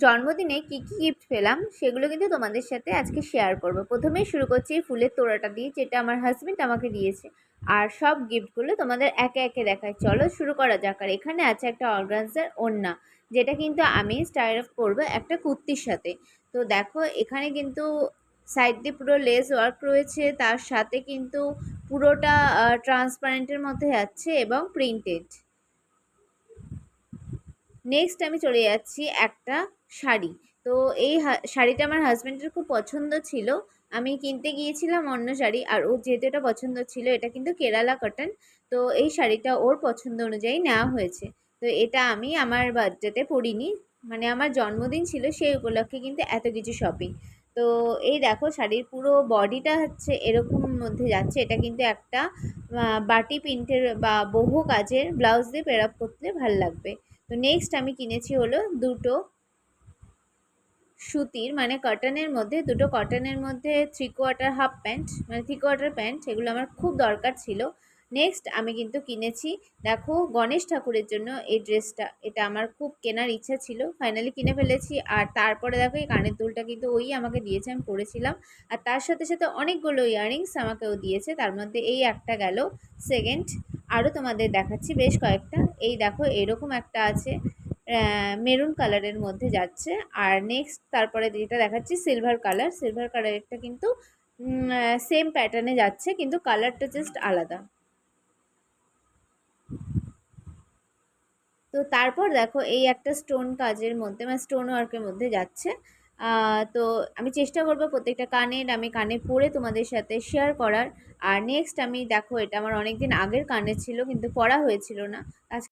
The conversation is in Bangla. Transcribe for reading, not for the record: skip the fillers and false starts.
জন্মদিনে কী কী গিফট পেলাম সেগুলো কিন্তু তোমাদের সাথে আজকে শেয়ার করব। প্রথমেই শুরু করছি এই ফুলের তোড়াটা দিয়ে, যেটা আমার হাজব্যান্ড আমাকে দিয়েছে। আর সব গিফটগুলো তোমাদের একে একে দেখায়, চলো শুরু করা যাক। আর এখানে আছে একটা অর্গানজার ওড়না, যেটা কিন্তু আমি স্টাইল অফ করবো একটা কুর্তির সাথে। তো দেখো এখানে কিন্তু সাইড দিয়ে পুরো লেস ওয়ার্ক রয়েছে, তার সাথে কিন্তু পুরোটা ট্রান্সপারেন্টের মধ্যে যাচ্ছে এবং প্রিন্টেড। নেক্সট আমি চলে যাচ্ছি একটা শাড়ি। তো এই শাড়িটা আমার হাজব্যান্ডের খুব পছন্দ ছিল। আমি কিনতে গিয়েছিলাম অন্য শাড়ি, আর ও যেহেতু এটা পছন্দ ছিল, এটা কিন্তু কেরালা কটন। তো এই শাড়িটা ওর পছন্দ অনুযায়ী নেওয়া হয়েছে। তো এটা আমি আমার বার্থডেতে পরিনি, মানে আমার জন্মদিন ছিল সেই উপলক্ষে কিন্তু এত কিছু শপিং। তো এই দেখো শাড়ির পুরো বডিটা হচ্ছে এরকম মধ্যে যাচ্ছে। এটা কিন্তু একটা বাটি প্রিন্টের বা বহু কাজের ব্লাউজ দিয়ে পেয়ার আপ করতে ভাল লাগবে। তো নেক্সট আমি কিনেছি হলো দুটো সুতির মানে কটনের মধ্যে, দুটো কটনের মধ্যে 3/4 হাফ প্যান্ট, মানে 3/4 প্যান্ট, এগুলো আমার খুব দরকার ছিল। নেক্সট আমি কিন্তু কিনেছি, দেখো গণেশ ঠাকুরের জন্য এই ড্রেসটা, এটা আমার খুব কেনার ইচ্ছা ছিল, ফাইনালি কিনে ফেলেছি। আর তারপরে দেখো এই কানের দুলটা কিন্তু ওই আমাকে দিয়েছে, আমি পরেছিলাম। আর তার সাথে সাথে অনেকগুলো ইয়াররিংস আমাকেও দিয়েছে, তার মধ্যে এই একটা গেল। সেকেন্ড আরও তোমাদের দেখাচ্ছি বেশ কয়েকটা। এই দেখো এরকম একটা আছে, মেরুন কালারের মধ্যে যাচ্ছে। আর নেক্সট তারপরে যেটা দেখাচ্ছি সিলভার কালার, সিলভার কালারেরটা কিন্তু সেম প্যাটার্নে যাচ্ছে, কিন্তু কালারটা জাস্ট আলাদা। তো তারপর দেখো এই একটা স্টোন কাজের মধ্যে, মানে স্টোন ওয়ার্কের মধ্যে যাচ্ছে। তো আমি চেষ্টা করবো প্রত্যেকটা কানের আমি কানে পরে তোমাদের সাথে শেয়ার করার। আর নেক্সট আমি দেখো এটা আমার অনেক দিন আগের কানে ছিল, কিন্তু পরা হয়েছিল না।